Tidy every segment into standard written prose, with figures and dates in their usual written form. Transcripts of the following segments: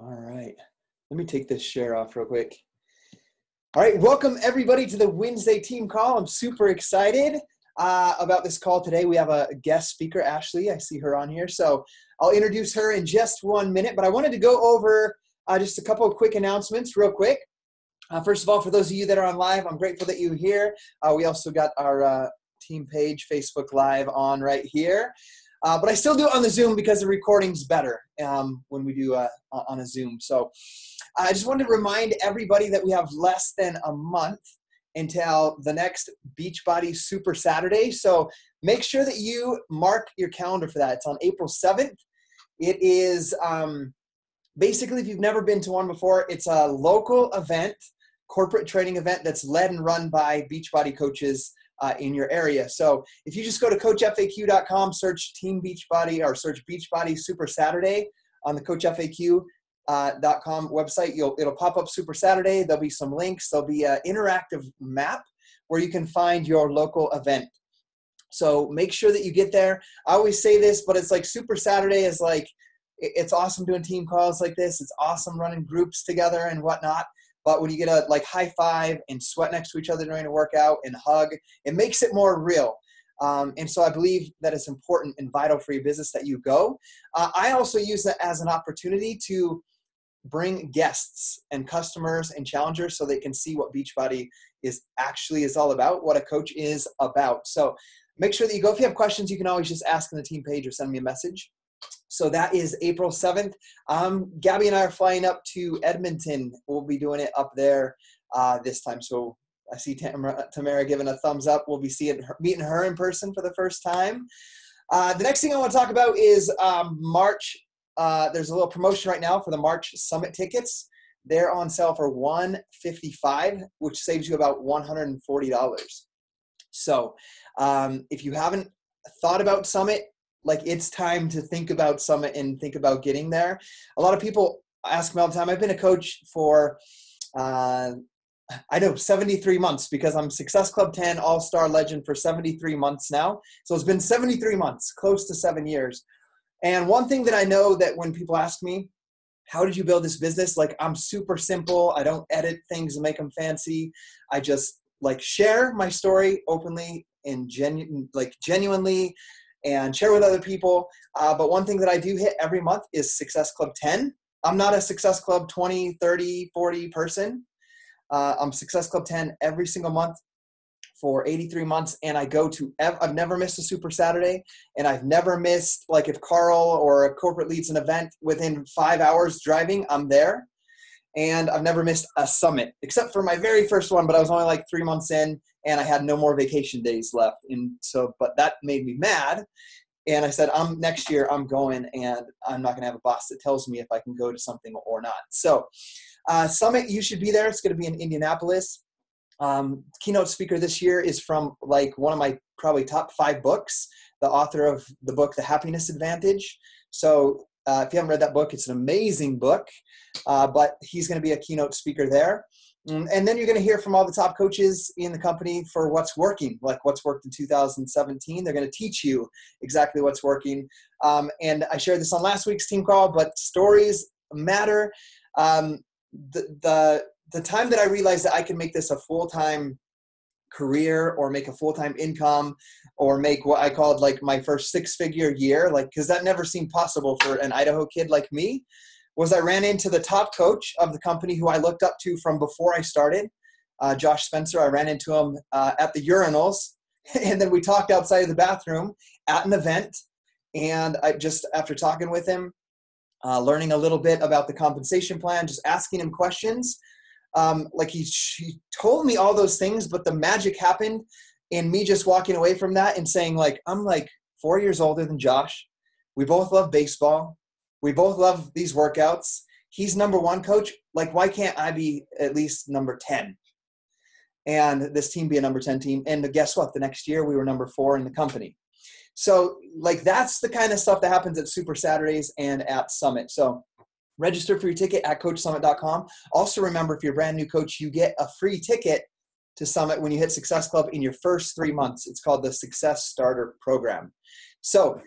All right. Let me take this share off real quick. All right. Welcome everybody to the Wednesday team call. I'm super excited about this call today. We have a guest speaker, Ashley. I see her on here. So I'll introduce her in just 1 minute, but I wanted to go over just a couple of quick announcements real quick. First of all, for those of you that are on live, I'm grateful that you're here. We also got our team page, Facebook Live on right here. But I still do it on the Zoom because the recording's better when we do on a Zoom. So I just wanted to remind everybody that we have less than a month until the next Beachbody Super Saturday. So make sure that you mark your calendar for that. It's on April 7th. It is basically, if you've never been to one before, it's a local event, corporate training event that's led and run by Beachbody coaches in your area. So if you just go to coachfaq.com, search Team Beachbody or search Beachbody Super Saturday on the coachfaq.com website, it'll pop up Super Saturday. There'll be some links. There'll be an interactive map where you can find your local event. So make sure that you get there. I always say this, but it's like Super Saturday is like, it's awesome doing team calls like this. It's awesome running groups together and whatnot. But when you get a high five and sweat next to each other during a workout and hug, it makes it more real. And so I believe that it's important and vital for your business that you go. I also use it as an opportunity to bring guests and customers and challengers so they can see what Beachbody is all about, what a coach is about. So make sure that you go. If you have questions, you can always just ask in the team page or send me a message. So that is April 7th. Gabby and I are flying up to Edmonton. We'll be doing it up there this time. So I see Tamara giving a thumbs up. We'll be meeting her in person for the first time. The next thing I want to talk about is March. There's a little promotion right now for the March Summit tickets. They're on sale for $155, which saves you about $140. So if you haven't thought about Summit, it's time to think about Summit and think about getting there. A lot of people ask me all the time. I've been a coach for, 73 months because I'm Success Club 10 All-Star Legend for 73 months now. So it's been 73 months, close to 7 years. And one thing that I know that when people ask me, how did you build this business? I'm super simple. I don't edit things and make them fancy. I just share my story openly and genuinely and share with other people. But one thing that I do hit every month is Success Club 10. I'm not a Success Club 20, 30, 40 person. I'm Success Club 10 every single month for 83 months. And I've never missed a Super Saturday. And I've never missed, if Carl or a corporate leads an event within 5 hours driving, I'm there. And I've never missed a summit except for my very first one, but I was only 3 months in and I had no more vacation days left. And so, but that made me mad. And I said, next year I'm going and I'm not going to have a boss that tells me if I can go to something or not. So Summit, you should be there. It's going to be in Indianapolis. Keynote speaker this year is from one of my probably top 5 books, the author of the book, The Happiness Advantage. So if you haven't read that book, it's an amazing book, but he's going to be a keynote speaker there. And then you're going to hear from all the top coaches in the company for what's working, what's worked in 2017. They're going to teach you exactly what's working. And I shared this on last week's team call, but stories matter. The time that I realized that I can make this a full-time career or make a full-time income or make what I called my first 6-figure year, because that never seemed possible for an Idaho kid like me, was I ran into the top coach of the company who I looked up to from before I started, Josh Spencer. I ran into him at the urinals, and then we talked outside of the bathroom at an event. And I just, after talking with him, learning a little bit about the compensation plan, just asking him questions, he told me all those things, but the magic happened in me just walking away from that and saying I'm 4 years older than Josh. We both love baseball. We both love these workouts. He's number 1 coach. Why can't I be at least number 10? And this team be a number 10 team. And guess what? The next year we were number 4 in the company. So that's the kind of stuff that happens at Super Saturdays and at Summit. So register for your ticket at coachsummit.com. Also remember, if you're a brand new coach, you get a free ticket to Summit when you hit Success Club in your first 3 months. It's called the Success Starter Program. So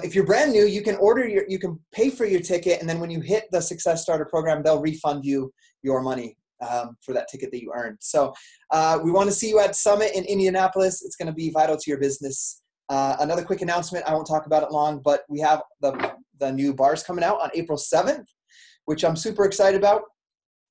if you're brand new, you can you can pay for your ticket. And then when you hit the Success Starter program, they'll refund you your money for that ticket that you earned. So we want to see you at Summit in Indianapolis. It's going to be vital to your business. Another quick announcement. I won't talk about it long, but we have the new bars coming out on April 7th, which I'm super excited about.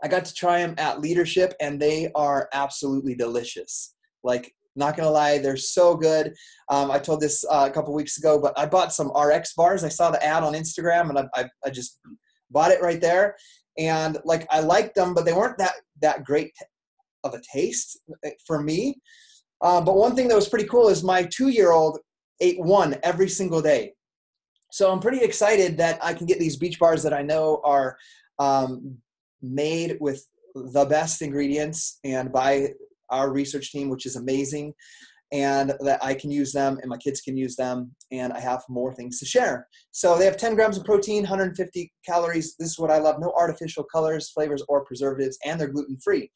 I got to try them at Leadership, and they are absolutely delicious. Like, not going to lie, they're so good. I told this a couple weeks ago, but I bought some RX bars. I saw the ad on Instagram, and I just bought it right there. And like, I liked them, but they weren't that great of a taste for me. But one thing that was pretty cool is my 2-year-old ate one every single day. So I'm pretty excited that I can get these beach bars that I know are made with the best ingredients and by our research team, which is amazing, and that I can use them and my kids can use them, and I have more things to share. So they have 10 grams of protein, 150 calories. This is what I love. No artificial colors, flavors, or preservatives, and they're gluten-free.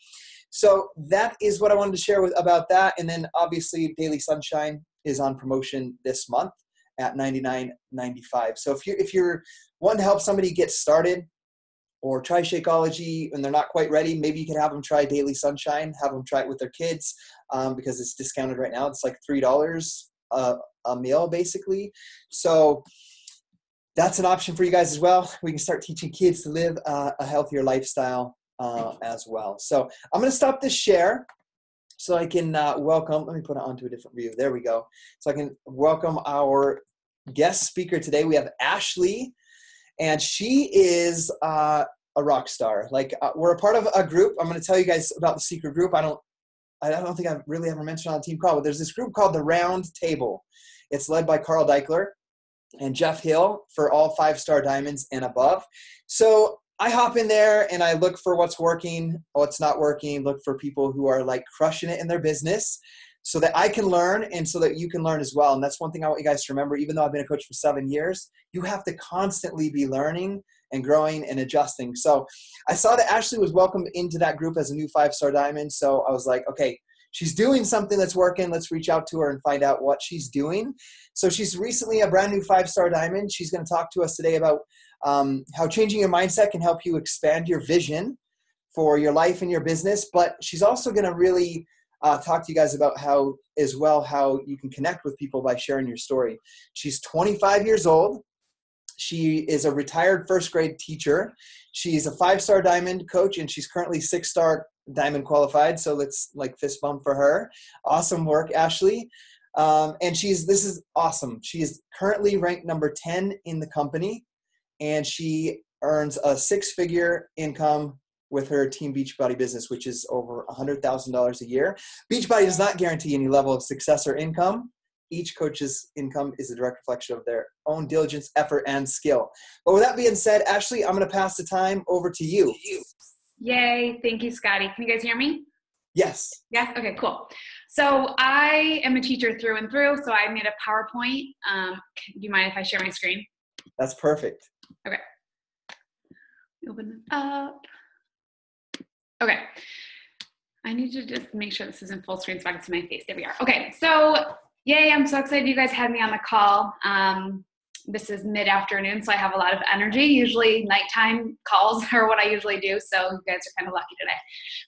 So that is what I wanted to share about that. And then obviously Daily Sunshine is on promotion this month at $99.95. So if you're wanting to help somebody get started or try Shakeology and they're not quite ready, maybe you can have them try Daily Sunshine, have them try it with their kids because it's discounted right now. It's like $3 a meal basically. So that's an option for you guys as well. We can start teaching kids to live a healthier lifestyle as well. So I'm going to stop this share so I can welcome, let me put it onto a different view. There we go. So I can welcome our guest speaker today. We have Ashley, and she is a rock star. Like we're a part of a group. I'm going to tell you guys about the secret group. I don't think I've really ever mentioned on the team call, but there's this group called the Round Table. It's led by Carl Deichler and Jeff Hill for all 5-star diamonds and above. So I hop in there and I look for what's working, what's not working, look for people who are like crushing it in their business so that I can learn and so that you can learn as well. And that's one thing I want you guys to remember. Even though I've been a coach for 7 years, you have to constantly be learning and growing and adjusting. So I saw that Ashley was welcomed into that group as a new 5-star diamond. So I was like, okay, she's doing something that's working. Let's reach out to her and find out what she's doing. So she's recently a brand new 5-star diamond. She's going to talk to us today about how changing your mindset can help you expand your vision for your life and your business. But she's also going to really talk to you guys about how you can connect with people by sharing your story. She's 25 years old. She is a retired first grade teacher. She's a 5-star diamond coach, and she's currently 6-star diamond qualified. So let's like fist bump for her. Awesome work, Ashley. And this is awesome. She is currently ranked number 10 in the company, and she earns a 6-figure income with her Team Beachbody business, which is over $100,000 a year. Beachbody does not guarantee any level of success or income. Each coach's income is a direct reflection of their own diligence, effort, and skill. But with that being said, Ashley, I'm going to pass the time over to you. Yay. Thank you, Scotty. Can you guys hear me? Yes. Yes? Okay, cool. So I am a teacher through and through, so I made a PowerPoint. Do you mind if I share my screen? That's perfect. Okay. Open this up. Okay. I need to just make sure this is in full screen so I can see my face. There we are. Okay. So yay. I'm so excited you guys had me on the call. This is mid-afternoon, so I have a lot of energy. Usually nighttime calls are what I usually do. So you guys are kind of lucky today.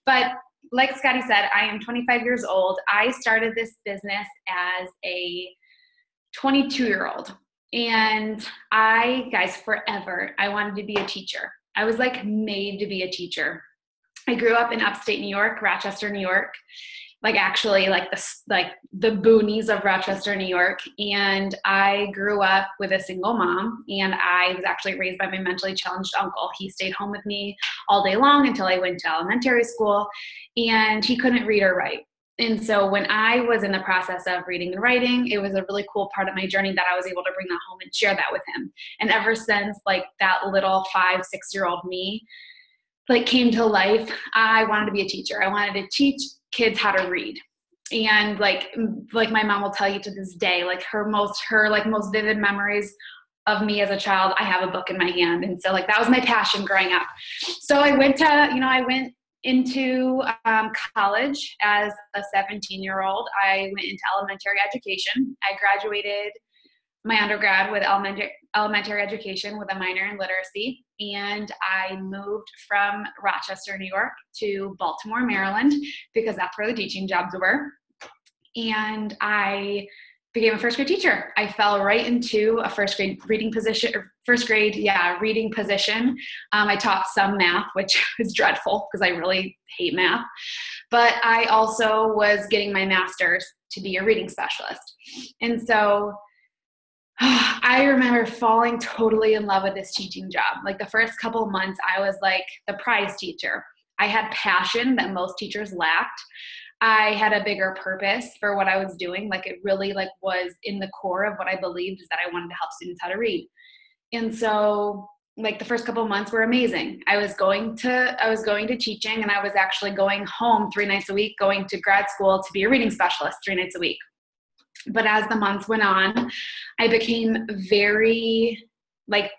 But like Scotty said, I am 25 years old. I started this business as a 22-year-old. And guys, forever, I wanted to be a teacher. I was like made to be a teacher. I grew up in upstate New York, Rochester, New York, like actually like the boonies of Rochester, New York. And I grew up with a single mom, and I was actually raised by my mentally challenged uncle. He stayed home with me all day long until I went to elementary school, and he couldn't read or write. And so when I was in the process of reading and writing, it was a really cool part of my journey that I was able to bring that home and share that with him. And ever since like that little 5-6-year-old me like came to life, I wanted to be a teacher. I wanted to teach kids how to read. And like my mom will tell you to this day, like her most vivid memories of me as a child, I have a book in my hand. And so like that was my passion growing up. So I went into college as a 17-year-old. I went into elementary education. I graduated my undergrad with elementary education with a minor in literacy. And I moved from Rochester, New York to Baltimore, Maryland, because that's where the teaching jobs were. And I became a first grade teacher. I fell right into a first grade reading position. I taught some math, which was dreadful because I really hate math. But I also was getting my master's to be a reading specialist. And so I remember falling totally in love with this teaching job. Like the first couple of months, I was like the prize teacher. I had passion that most teachers lacked. I had a bigger purpose for what I was doing. Like it really was in the core of what I believed, is that I wanted to help students how to read. And so like the first couple of months were amazing. I was going to teaching, and I was actually going home 3 nights a week, going to grad school to be a reading specialist 3 nights a week. But as the months went on, I became very like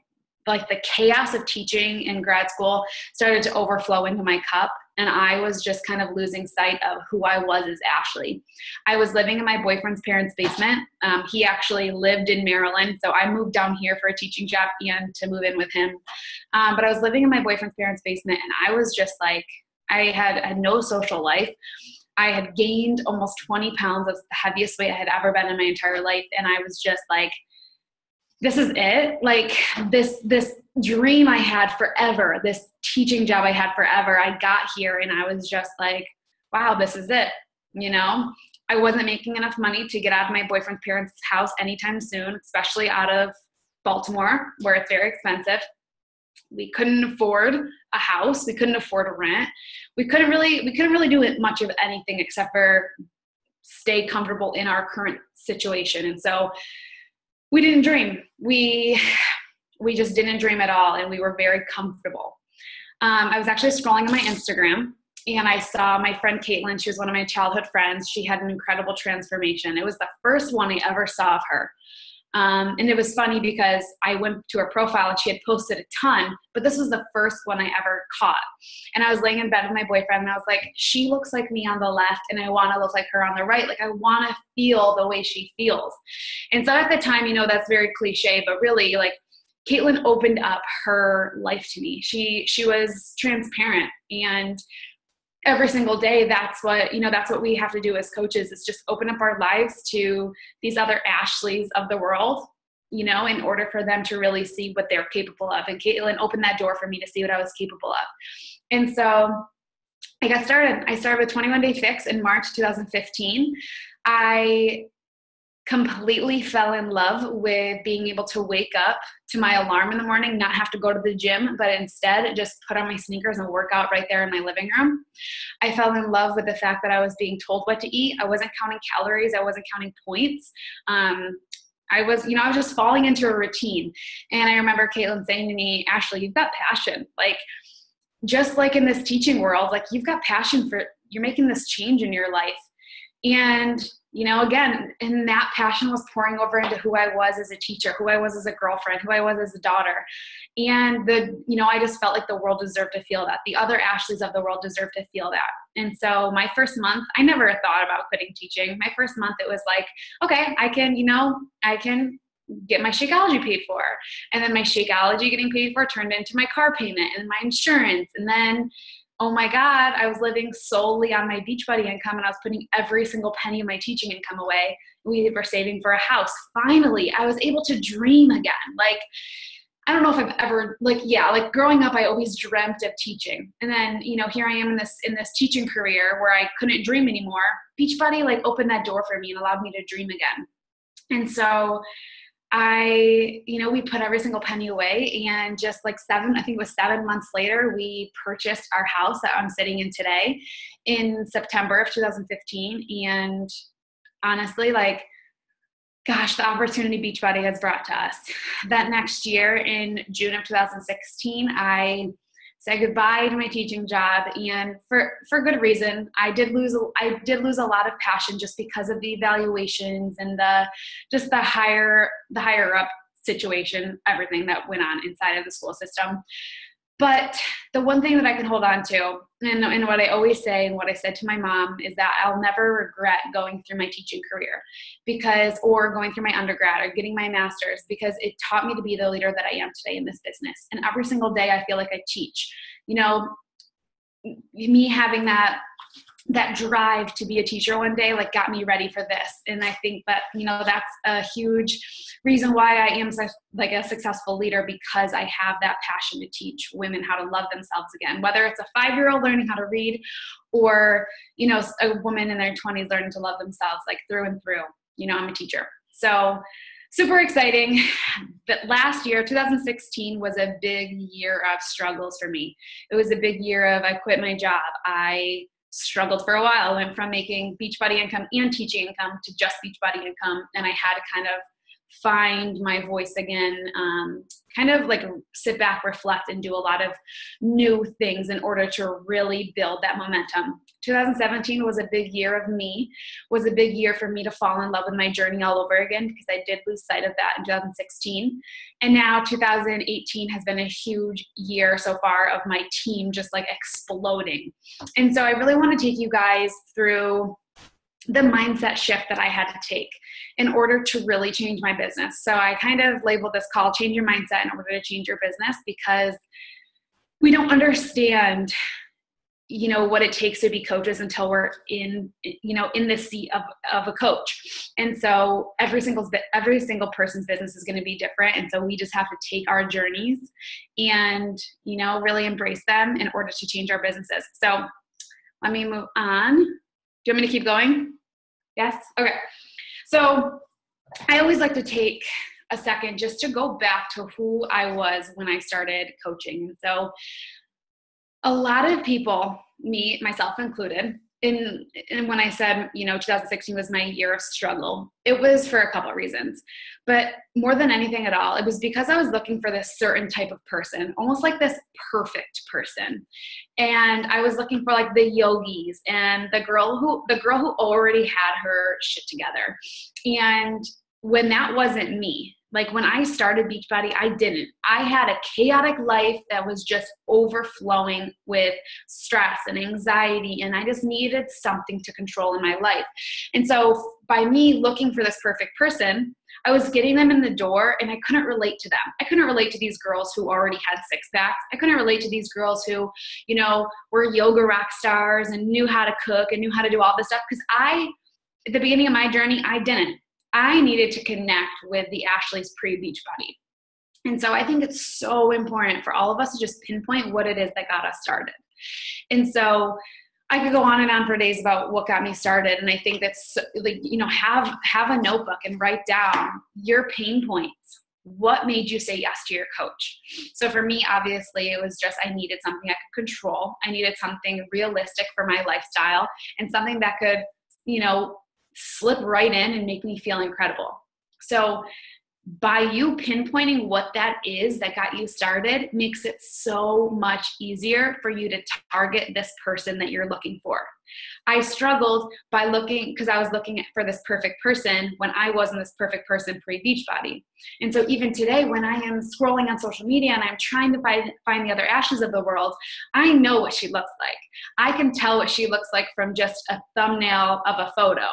the chaos of teaching in grad school started to overflow into my cup. And I was just kind of losing sight of who I was as Ashley. I was living in my boyfriend's parents' basement. He actually lived in Maryland. So I moved down here for a teaching job and to move in with him. But I was living in my boyfriend's parents' basement, and I was just like, I had no social life. I had gained almost 20 pounds. Of the heaviest weight I had ever been in my entire life. And I was just like, this is it. Like this dream I had forever, this teaching job I had forever, I got here and I was just like, wow, this is it. You know, I wasn't making enough money to get out of my boyfriend's parents' house anytime soon, especially out of Baltimore, where it's very expensive. We couldn't afford a house. We couldn't afford a rent. We couldn't really do much of anything except for stay comfortable in our current situation. And so we didn't dream. We just didn't dream at all. And we were very comfortable. I was actually scrolling on my Instagram, and I saw my friend Caitlin. She was one of my childhood friends. She had an incredible transformation. It was the first one I ever saw of her. And it was funny because I went to her profile and she had posted a ton, but this was the first one I ever caught. And I was laying in bed with my boyfriend, and I was like, she looks like me on the left, and I want to look like her on the right. Like I want to feel the way she feels. And so at the time, you know, that's very cliche, but really like Caitlin opened up her life to me. She was transparent, and every single day, that's what we have to do as coaches, is just open up our lives to these other Ashleys of the world, you know, in order for them to really see what they're capable of. And Caitlin opened that door for me to see what I was capable of. And so I got started. I started with 21 Day Fix in March 2015. I completely fell in love with being able to wake up to my alarm in the morning, not have to go to the gym, but instead just put on my sneakers and work out right there in my living room. I fell in love with the fact that I was being told what to eat. I wasn't counting calories. I wasn't counting points. I was just falling into a routine. And I remember Caitlin saying to me, Ashley, you've got passion. Like, just like in this teaching world, like you've got passion you're making this change in your life. And you know, again, and that passion was pouring over into who I was as a teacher, who I was as a girlfriend, who I was as a daughter. And I just felt like the world deserved to feel that. The other Ashleys of the world deserved to feel that. And so my first month, I never thought about quitting teaching. My first month, it was like, okay, I can get my Shakeology paid for. And then my Shakeology getting paid for turned into my car payment and my insurance. And then, oh my God, I was living solely on my Beachbody income, and I was putting every single penny of my teaching income away. We were saving for a house. Finally, I was able to dream again. Like, I don't know if I've ever, growing up, I always dreamt of teaching. And then, here I am in this teaching career where I couldn't dream anymore. Beachbody opened that door for me and allowed me to dream again. And so we put every single penny away, and just 7 months later, we purchased our house that I'm sitting in today in September of 2015. And honestly, the opportunity Beachbody has brought to us. That next year in June of 2016, I said goodbye to my teaching job, and for good reason. I did lose a lot of passion just because of the evaluations and the higher up situation, everything that went on inside of the school system. But the one thing that I can hold on to, and what I always say and what I said to my mom, is that I'll never regret going through my teaching career or going through my undergrad or getting my master's, because it taught me to be the leader that I am today in this business. And every single day I feel like I teach. Me having that drive to be a teacher one day, like, got me ready for this. And I think that, that's a huge reason why I am such like a successful leader, because I have that passion to teach women how to love themselves again, whether it's a 5-year-old learning how to read or, a woman in their 20s learning to love themselves, like, through and through. I'm a teacher. So super exciting. But last year, 2016, was a big year of struggles for me. It was a big year of, I quit my job. I struggled for a while. I went from making Beachbody income and teaching income to just Beachbody income. And I had to kind of find my voice again, kind of like sit back, reflect, and do a lot of new things in order to really build that momentum. 2017 was a big year for me to fall in love with my journey all over again, because I did lose sight of that in 2016. And now 2018 has been a huge year so far of my team just like exploding. And so I really want to take you guys through the mindset shift that I had to take in order to really change my business. So I kind of labeled this call, Change Your Mindset in Order to Change Your Business, because we don't understand, what it takes to be coaches until we're in the seat of a coach. And so every single person's business is going to be different. And so we just have to take our journeys and, really embrace them in order to change our businesses. So let me move on. Do you want me to keep going? Yes? Okay. So I always like to take a second just to go back to who I was when I started coaching. So a lot of people, me, myself included, and when I said, 2016 was my year of struggle, it was for a couple of reasons. But more than anything at all, it was because I was looking for this certain type of person, almost like this perfect person. And I was looking for like the yogis and the girl who already had her shit together. And when that wasn't me, like when I started Beachbody, I didn't. I had a chaotic life that was just overflowing with stress and anxiety, and I just needed something to control in my life. And so by me looking for this perfect person, I was getting them in the door, and I couldn't relate to them. I couldn't relate to these girls who already had six packs. I couldn't relate to these girls who, were yoga rock stars and knew how to cook and knew how to do all this stuff, because at the beginning of my journey, I didn't. I needed to connect with the Ashley's pre-Beachbody. And so I think it's so important for all of us to just pinpoint what it is that got us started. And so I could go on and on for days about what got me started. And I think that's like, have a notebook and write down your pain points. What made you say yes to your coach? So for me, obviously, it was just I needed something I could control. I needed something realistic for my lifestyle and something that could, slip right in and make me feel incredible. So by you pinpointing what that is that got you started makes it so much easier for you to target this person that you're looking for. I struggled because I was looking for this perfect person when I wasn't this perfect person pre-Beachbody. And so even today, when I am scrolling on social media and I'm trying to find the other Ashleys of the world, I know what she looks like. I can tell what she looks like from just a thumbnail of a photo.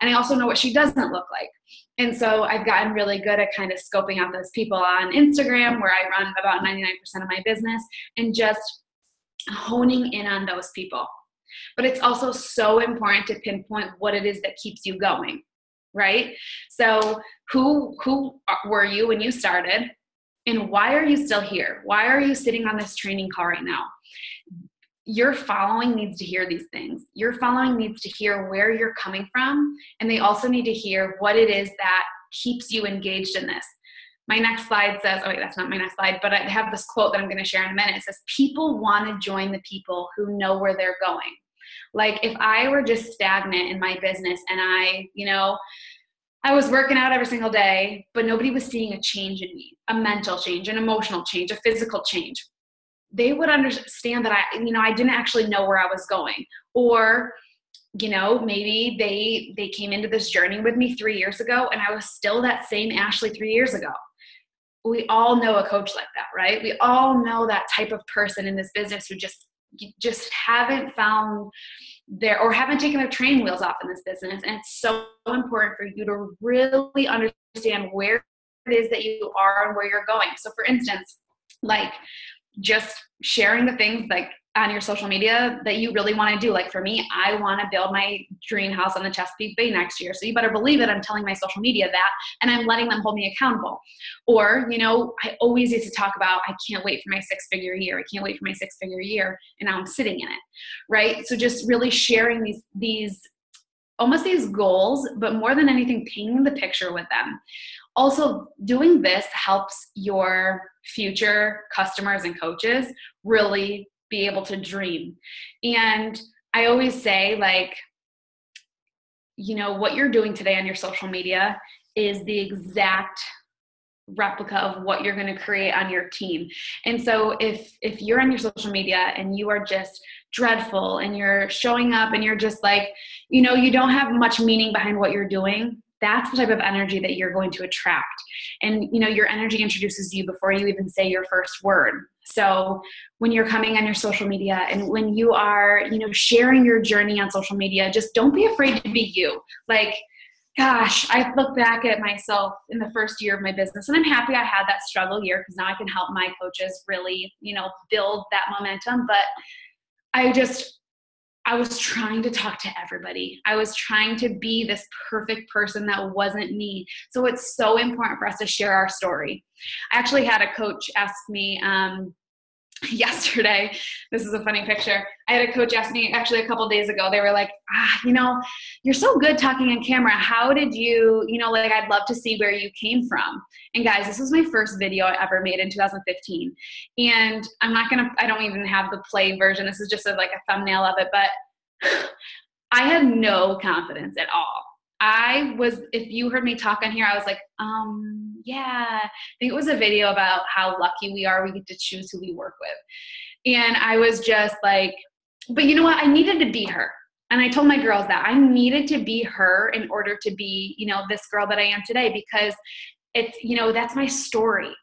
And I also know what she doesn't look like. And so I've gotten really good at kind of scoping out those people on Instagram, where I run about 99% of my business, and just honing in on those people. But it's also so important to pinpoint what it is that keeps you going, right? So who were you when you started, and why are you still here? Why are you sitting on this training call right now? Your following needs to hear these things. Your following needs to hear where you're coming from, and they also need to hear what it is that keeps you engaged in this. My next slide says, oh wait, that's not my next slide, but I have this quote that I'm going to share in a minute. It says, people want to join the people who know where they're going. Like if I were just stagnant in my business and I was working out every single day, but nobody was seeing a change in me, a mental change, an emotional change, a physical change, they would understand that I didn't actually know where I was going. Or, maybe they came into this journey with me 3 years ago and I was still that same Ashley 3 years ago. we all know a coach like that, right? We all know that type of person in this business who just haven't found or haven't taken their training wheels off in this business. And it's so important for you to really understand where it is that you are and where you're going. So for instance, like just sharing the things like on your social media that you really want to do. Like for me, I want to build my dream house on the Chesapeake Bay next year. So you better believe it. I'm telling my social media that, and I'm letting them hold me accountable. Or, I always used to talk about, I can't wait for my 6-figure year. I can't wait for my 6-figure year. And now I'm sitting in it. Right. So just really sharing these goals, but more than anything, painting the picture with them. Also, doing this helps your future customers and coaches really be able to dream. And I always say, like, what you're doing today on your social media is the exact replica of what you're going to create on your team. And so if you're on your social media and you are just dreadful and you're showing up and you're just like, you don't have much meaning behind what you're doing, that's the type of energy that you're going to attract. And, your energy introduces you before you even say your first word. So when you're coming on your social media and when you are, sharing your journey on social media, just don't be afraid to be you. Like, gosh, I look back at myself in the first year of my business, and I'm happy I had that struggle year because now I can help my coaches really, build that momentum. But I was trying to talk to everybody. I was trying to be this perfect person that wasn't me. So it's so important for us to share our story. I actually had a coach ask me yesterday, this is a funny picture. I had a coach ask me actually a couple of days ago. They were like, you're so good talking on camera. How did you, I'd love to see where you came from. And guys, this was my first video I ever made in 2015. And I don't even have the play version. This is just a thumbnail of it, but I had no confidence at all. If you heard me talk on here, I was like, yeah, I think it was a video about how lucky we are. We get to choose who we work with. And I was just like, but you know what? I needed to be her. And I told my girls that I needed to be her in order to be, this girl that I am today, because it's, that's my story.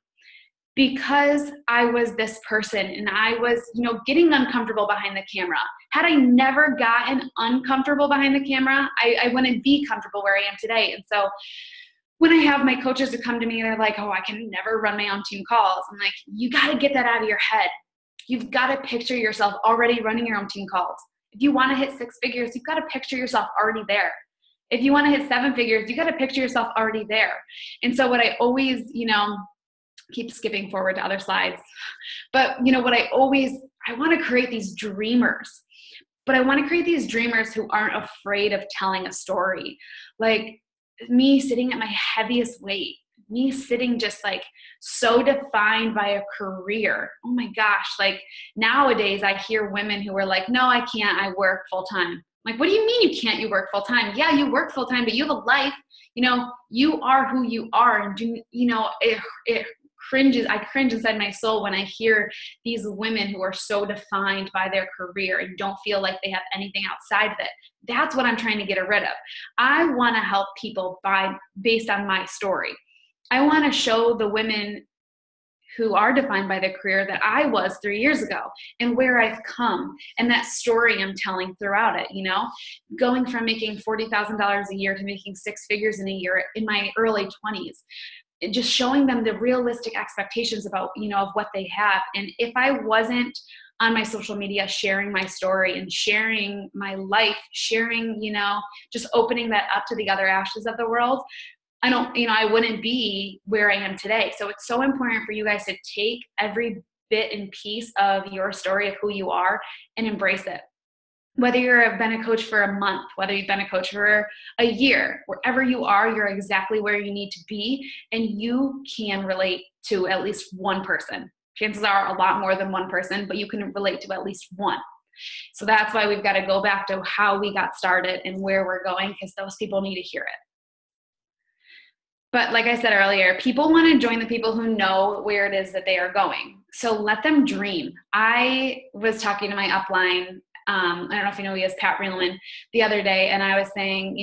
Because I was this person and I was, getting uncomfortable behind the camera. Had I never gotten uncomfortable behind the camera, I wouldn't be comfortable where I am today. And so when I have my coaches who come to me, they're like, oh, I can never run my own team calls. I'm like, you got to get that out of your head. You've got to picture yourself already running your own team calls. If you want to hit 6 figures, you've got to picture yourself already there. If you want to hit 7 figures, you got to picture yourself already there. And so what I always, keep skipping forward to other slides. But I want to create these dreamers, but I want to create these dreamers who aren't afraid of telling a story. Like me sitting at my heaviest weight, me sitting just so defined by a career. Oh my gosh. Nowadays I hear women who are like, no, I can't. I work full time. Like, what do you mean you can't? You work full time? Yeah, you work full time, but you have a life. You are who you are. And I cringe inside my soul when I hear these women who are so defined by their career and don't feel like they have anything outside of it. That's what I'm trying to get rid of. I want to help people based on my story. I want to show the women who are defined by their career that I was 3 years ago and where I've come and that story I'm telling throughout it, going from making $40,000 a year to making 6 figures in a year in my early 20s. Just showing them the realistic expectations about, of what they have. And if I wasn't on my social media sharing my story and sharing my life, sharing, just opening that up to the other Ashleys of the world, I wouldn't be where I am today. So it's so important for you guys to take every bit and piece of your story of who you are and embrace it. Whether you've been a coach for a month, whether you've been a coach for a year, wherever you are, you're exactly where you need to be, and you can relate to at least one person. Chances are a lot more than one person, but you can relate to at least one. So that's why we've got to go back to how we got started and where we're going, because those people need to hear it. But like I said earlier, people want to join the people who know where it is that they are going. So let them dream. I was talking to my upline, I don't know if you know, he is Pat Riedelman, the other day, and I was saying,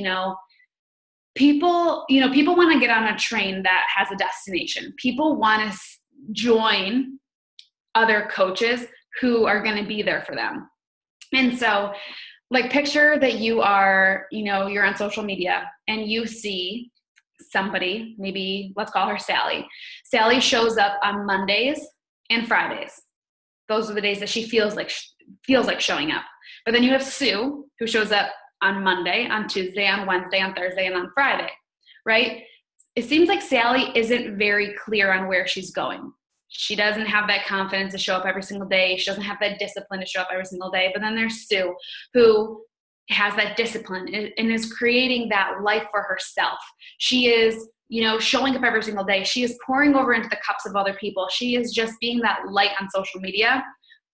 people want to get on a train that has a destination. People want to join other coaches who are going to be there for them. And so like picture that you are, you're on social media and you see somebody, maybe let's call her Sally. Sally shows up on Mondays and Fridays. Those are the days that she feels like showing up. But then you have Sue, who shows up on Monday, on Tuesday, on Wednesday, on Thursday, and on Friday, right? It seems like Sally isn't very clear on where she's going. She doesn't have that confidence to show up every single day. She doesn't have that discipline to show up every single day. But then there's Sue, who has that discipline and is creating that life for herself. She is, showing up every single day. She is pouring over into the cups of other people. She is just being that light on social media.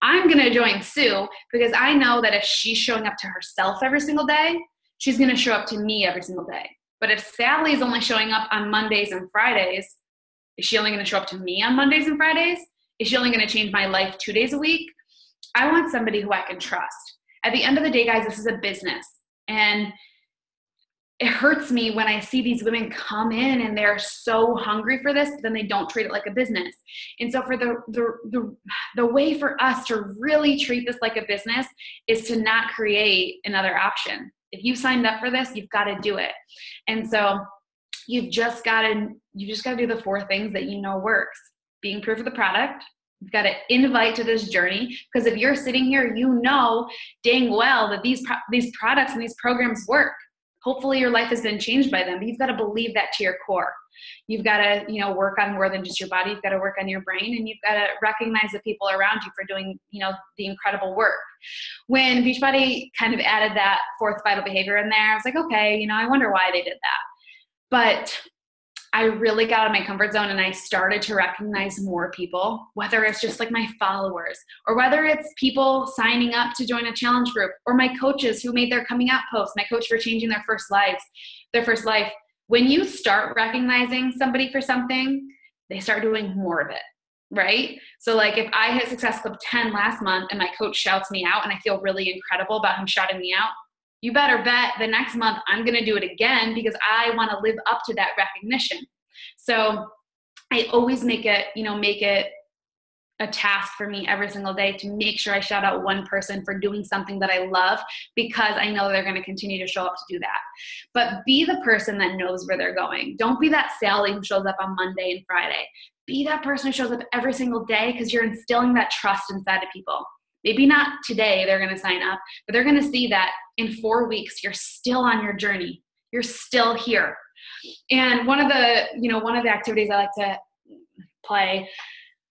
I'm going to join Sue because I know that if she's showing up to herself every single day, she's going to show up to me every single day. But if Sally is only showing up on Mondays and Fridays, is she only going to show up to me on Mondays and Fridays? Is she only going to change my life 2 days a week? I want somebody who I can trust. At the end of the day, guys, this is a business. And it hurts me when I see these women come in and they're so hungry for this, but then they don't treat it like a business. And so for the way for us to really treat this like a business is to not create another option. If you signed up for this, you've got to do it. And so you've just got to do the 4 things that works. Being proof of the product. You've got to invite to this journey, because if you're sitting here, dang well that these products and these programs work. Hopefully your life has been changed by them, but you've got to believe that to your core. You've got to, work on more than just your body. You've got to work on your brain, and you've got to recognize the people around you for doing, the incredible work. When Beachbody kind of added that 4th vital behavior in there, I was like, okay, I wonder why they did that. But I really got out of my comfort zone and I started to recognize more people, whether it's just like my followers or whether it's people signing up to join a challenge group or my coaches who made their coming out post, my coach for changing their first life. When you start recognizing somebody for something, they start doing more of it, right? So like if I hit Success Club 10 last month and my coach shouts me out and I feel really incredible about him shouting me out, you better bet the next month I'm going to do it again because I want to live up to that recognition. So I always make it a task for me every single day to make sure I shout out one person for doing something that I love, because I know they're going to continue to show up to do that. But be the person that knows where they're going. Don't be that Sally who shows up on Monday and Friday. Be that person who shows up every single day, because you're instilling that trust inside of people. Maybe not today they're going to sign up, but they're going to see that in 4 weeks, you're still on your journey. You're still here. And one of the activities I like to play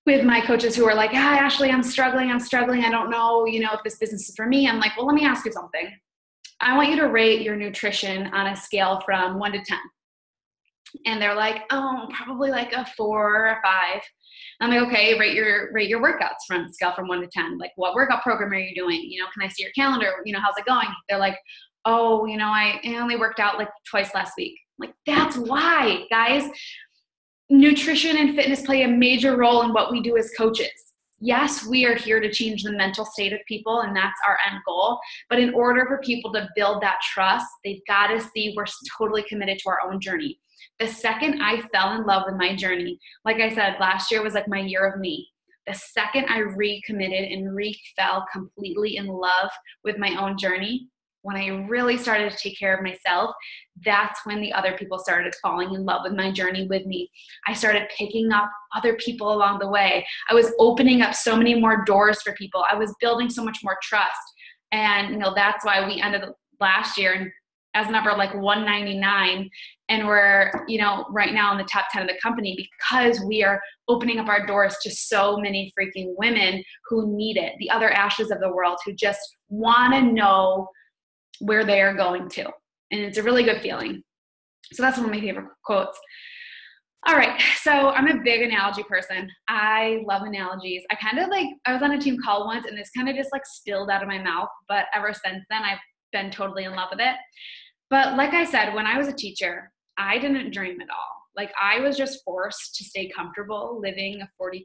with my coaches who are like, Ashley, I'm struggling. I don't know, if this business is for me. I'm like, well, let me ask you something. I want you to rate your nutrition on a scale from 1 to 10. And they're like, oh, probably like a 4 or a 5. I'm like, okay, rate your workouts from scale from 1 to 10. Like, what workout program are you doing? Can I see your calendar? How's it going? They're like, oh, I only worked out like twice last week. I'm like, that's why, guys. Nutrition and fitness play a major role in what we do as coaches. Yes, we are here to change the mental state of people, and that's our end goal. But in order for people to build that trust, they've got to see we're totally committed to our own journey. The second I fell in love with my journey, like I said, last year was like my year of me. The second I recommitted and fell completely in love with my own journey, when I really started to take care of myself, that's when the other people started falling in love with my journey with me. I started picking up other people along the way. I was opening up so many more doors for people. I was building so much more trust. And, that's why we ended last year as number like 199. And we're, right now in the top 10 of the company, because we are opening up our doors to so many freaking women who need it. The other Ashleys of the world who just want to know where they are going to. And it's a really good feeling. So that's one of my favorite quotes. All right. So I'm a big analogy person. I love analogies. I was on a team call once and this kind of just like spilled out of my mouth. But ever since then, I've been totally in love with it. But like I said, when I was a teacher, I didn't dream at all. Like I was just forced to stay comfortable living a $40,000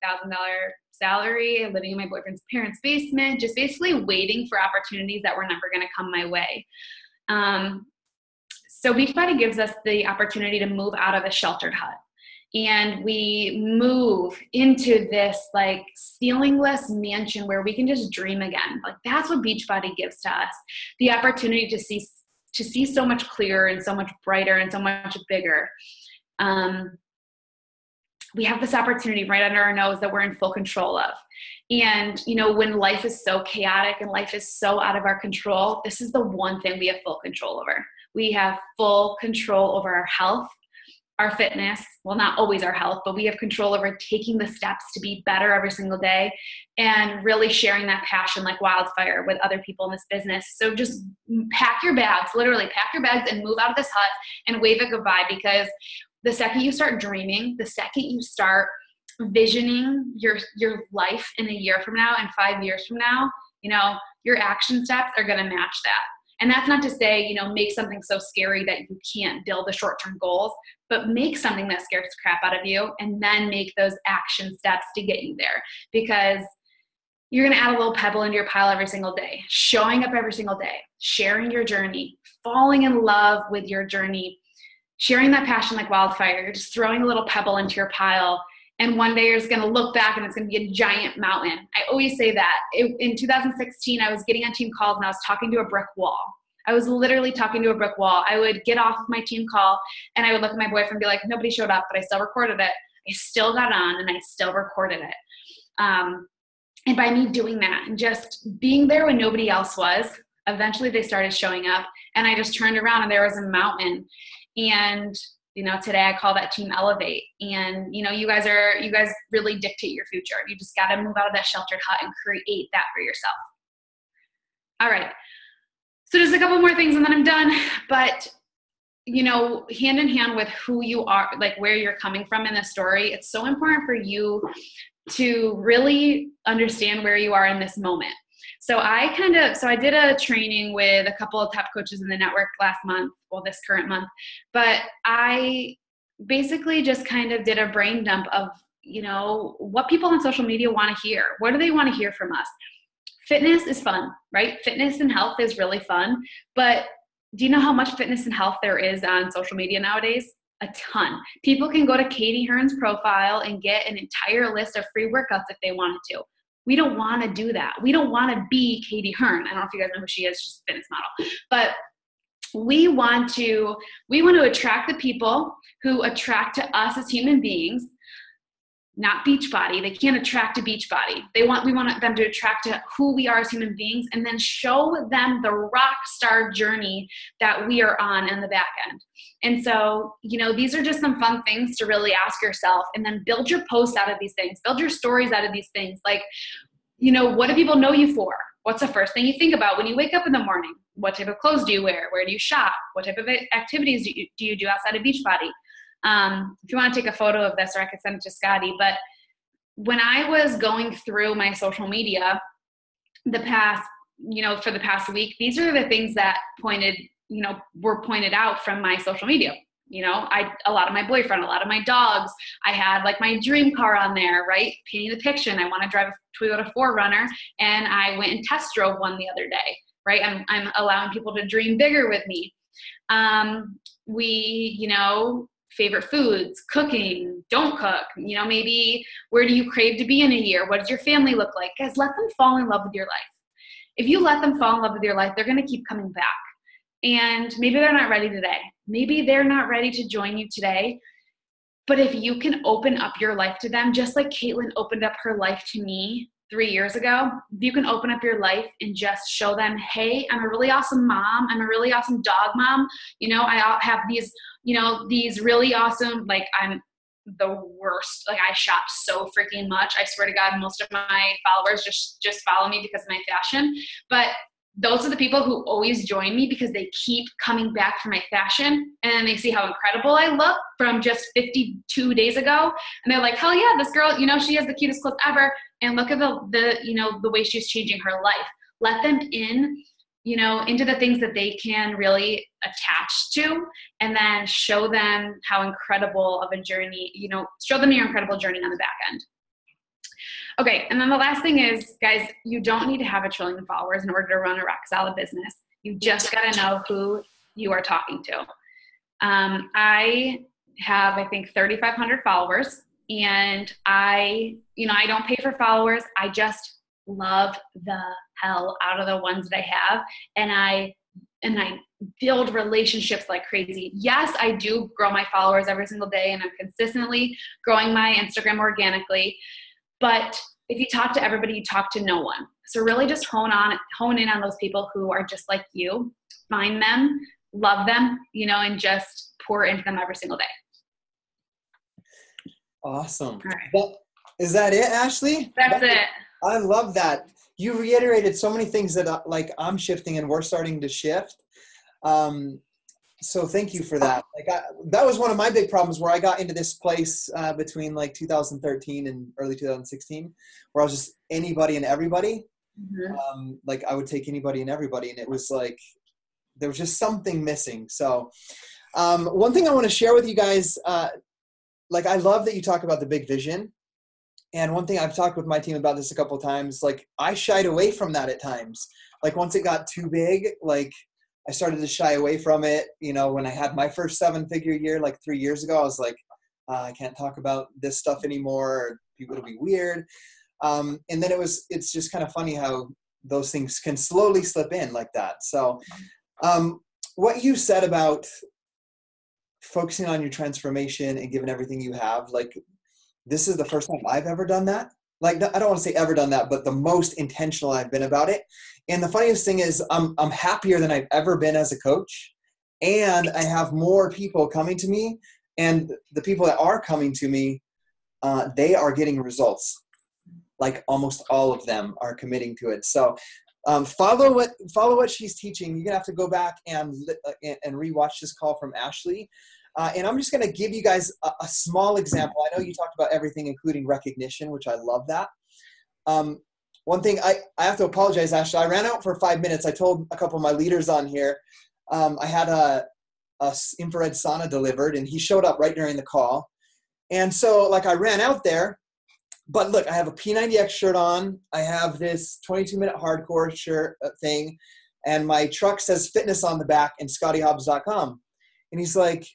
salary, living in my boyfriend's parents' basement, just basically waiting for opportunities that were never going to come my way. So Beachbody gives us the opportunity to move out of a sheltered hut. And we move into this like ceilingless mansion where we can just dream again. Like that's what Beachbody gives to us. The opportunity to see so much clearer and so much brighter and so much bigger. We have this opportunity right under our nose that we're in full control of. And, you know, when life is so chaotic and life is so out of our control, this is the one thing we have full control over. We have full control over our health, our fitness, well, not always our health, but we have control over taking the steps to be better every single day and really sharing that passion like wildfire with other people in this business. So just pack your bags, literally pack your bags and move out of this hut and wave it goodbye, because the second you start dreaming, the second you start visioning your life in a year from now and 5 years from now, you know, your action steps are going to match that. And that's not to say, you know, make something so scary that you can't build the short-term goals, but make something that scares the crap out of you and then make those action steps to get you there. Because you're going to add a little pebble into your pile every single day, showing up every single day, sharing your journey, falling in love with your journey, sharing that passion like wildfire. You're just throwing a little pebble into your pile. And one day you're just going to look back and it's going to be a giant mountain. I always say that. In 2016, I was getting on team calls and I was talking to a brick wall. I was literally talking to a brick wall. I would get off my team call and I would look at my boyfriend and be like, nobody showed up, but I still recorded it. I still got on and I still recorded it. And by me doing that and just being there when nobody else was, eventually they started showing up and I just turned around and there was a mountain. And, you know, today I call that Team Elevate. And, you know, you guys really dictate your future. You just got to move out of that sheltered hut and create that for yourself. All right. So just a couple more things and then I'm done. But, you know, hand in hand with who you are, like where you're coming from in the story, it's so important for you to really understand where you are in this moment. So I did a training with a couple of top coaches in the network last month, well, this current month, but I basically just kind of did a brain dump of, you know, what people on social media want to hear. What do they want to hear from us? Fitness is fun, right? Fitness and health is really fun, but do you know how much fitness and health there is on social media nowadays? A ton. People can go to Katie Hearn's profile and get an entire list of free workouts if they wanted to. We don't want to do that. We don't want to be Katie Hearn. I don't know if you guys know who she is. She's a fitness model. But we want to attract the people who attract to us as human beings, not Beachbody. They can't attract to Beachbody. We want them to attract to who we are as human beings and then show them the rock star journey that we are on in the back end. And so, you know, these are just some fun things to really ask yourself and then build your posts out of these things, build your stories out of these things. Like, you know, what do people know you for? What's the first thing you think about when you wake up in the morning? What type of clothes do you wear? Where do you shop? What type of activities do you do outside of Beachbody? If you want to take a photo of this, or I could send it to Scotty, but when I was going through my social media for the past week, these are the things that were pointed out from my social media. You know, a lot of my boyfriend, a lot of my dogs, I had like my dream car on there, right? Painting the picture. And I want to drive a Toyota 4Runner. And I went and test drove one the other day, right? I'm allowing people to dream bigger with me. Favorite foods, cooking, don't cook, you know, maybe where do you crave to be in a year? What does your family look like? Guys, let them fall in love with your life. If you let them fall in love with your life, they're going to keep coming back. And maybe they're not ready today. Maybe they're not ready to join you today. But if you can open up your life to them, just like Caitlin opened up her life to me 3 years ago, if you can open up your life and just show them, hey, I'm a really awesome mom. I'm a really awesome dog mom. You know, I have these really awesome, like I'm the worst. Like I shop so freaking much. I swear to God, most of my followers just follow me because of my fashion. But those are the people who always join me because they keep coming back for my fashion and then they see how incredible I look from just 52 days ago. And they're like, hell yeah, this girl, you know, she has the cutest clothes ever. And look at the way she's changing her life. Let them in, you know, into the things that they can really attach to, and then show them how incredible of a journey, you know, show them your incredible journey on the back end. Okay, and then the last thing is, guys, you don't need to have 1 trillion followers in order to run a rock solid business. You just got to know who you are talking to. I have, I think, 3,500 followers, and I don't pay for followers. I just love the hell out of the ones that I have. And I build relationships like crazy. Yes, I do grow my followers every single day, and I'm consistently growing my Instagram organically. But if you talk to everybody, you talk to no one. So really just hone in on those people who are just like you, find them, love them, and just pour into them every single day. Awesome. All right. Well, is that it, Ashley? That's it. I love that. You reiterated so many things that I'm shifting and we're starting to shift. So thank you for that. That was one of my big problems where I got into this place between 2013 and early 2016, where I was just anybody and everybody. Mm-hmm. I would take anybody and everybody, and it was there was just something missing. So one thing I want to share with you guys, I love that you talk about the big vision. And one thing I've talked with my team about this a couple of times, I shied away from that at times. Once it got too big, I started to shy away from it. When I had my first 7-figure year, 3 years ago, I was I can't talk about this stuff anymore. Or people will be weird. And then it's just kind of funny how those things can slowly slip in like that. So what you said about focusing on your transformation and giving everything you have, this is the first time I've ever done that. I don't want to say ever done that, but the most intentional I've been about it. And the funniest thing is I'm happier than I've ever been as a coach. And I have more people coming to me, and the people that are coming to me, they are getting results. Almost all of them are committing to it. So follow what she's teaching. You're gonna have to go back and rewatch this call from Ashley. And I'm just going to give you guys a small example. I know you talked about everything, including recognition, which I love that. One thing I have to apologize, Ashley. I ran out for 5 minutes. I told a couple of my leaders on here, I had a infrared sauna delivered, and he showed up right during the call. And so I ran out there, but look, I have a P90X shirt on. I have this 22-minute hardcore shirt thing, and my truck says fitness on the back and scottyhobbs.com. And he's like,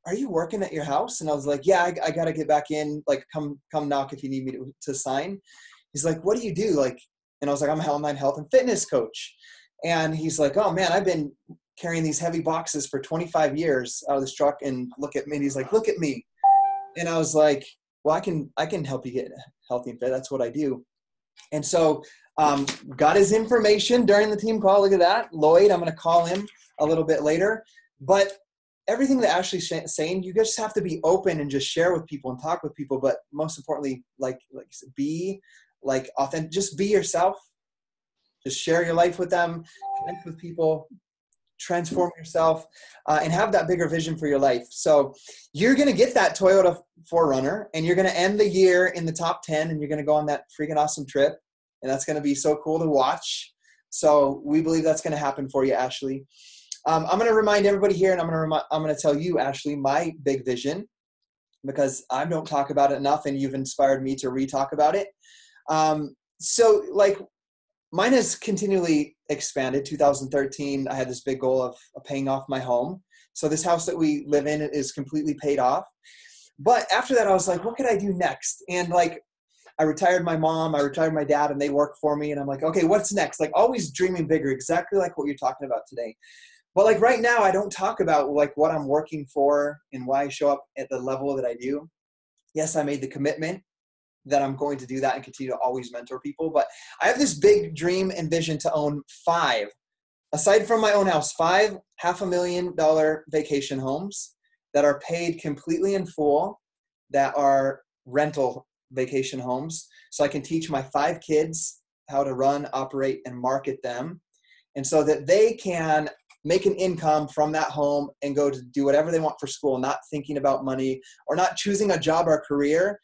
"Are you working at your house?" And I was like, "Yeah, I got to get back in. Come knock if you need me to sign." He's like, "What do you do?" And I was like, "I'm an online health and fitness coach." And he's like, "Oh man, I've been carrying these heavy boxes for 25 years out of this truck, and look at me." And he's like, "Look at me." And I was like, "Well, I can help you get healthy and fit. That's what I do." And so got his information during the team call. Look at that. Lloyd, I'm going to call him a little bit later. But everything that Ashley's saying, you just have to be open and just share with people and talk with people. But most importantly, be authentic. Just be yourself. Just share your life with them. Connect with people. Transform yourself, and have that bigger vision for your life. So you're going to get that Toyota 4Runner, and you're going to end the year in the top 10, and you're going to go on that freaking awesome trip. And that's going to be so cool to watch. So we believe that's going to happen for you, Ashley. I'm going to remind everybody here, and I'm going to tell you, Ashley, my big vision, because I don't talk about it enough, and you've inspired me to re-talk about it. Mine has continually expanded. 2013, I had this big goal of paying off my home. So this house that we live in is completely paid off. But after that, I was like, what could I do next? And I retired my mom, I retired my dad, and they work for me. And I'm like, okay, what's next? Always dreaming bigger, exactly like what you're talking about today. But right now, I don't talk about what I'm working for and why I show up at the level that I do. Yes, I made the commitment that I'm going to do that and continue to always mentor people. But I have this big dream and vision to own 5, aside from my own house, 5 $500,000 vacation homes that are paid completely in full, that are rental vacation homes. So I can teach my 5 kids how to run, operate, and market them. And so that they can make an income from that home and go to do whatever they want for school, not thinking about money or not choosing a job or career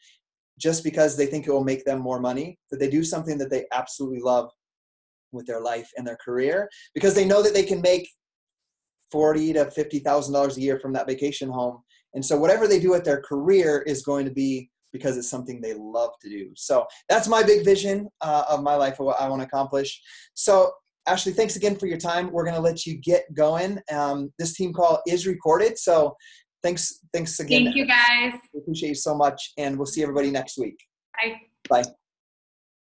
just because they think it will make them more money, that they do something that they absolutely love with their life and their career, because they know that they can make $40,000 to $50,000 a year from that vacation home. And so whatever they do with their career is going to be because it's something they love to do. So that's my big vision of my life, of what I want to accomplish. So Ashley, thanks again for your time. We're going to let you get going. This team call is recorded. So thanks again. Thank you, guys. We appreciate you so much. And we'll see everybody next week. Bye. Bye.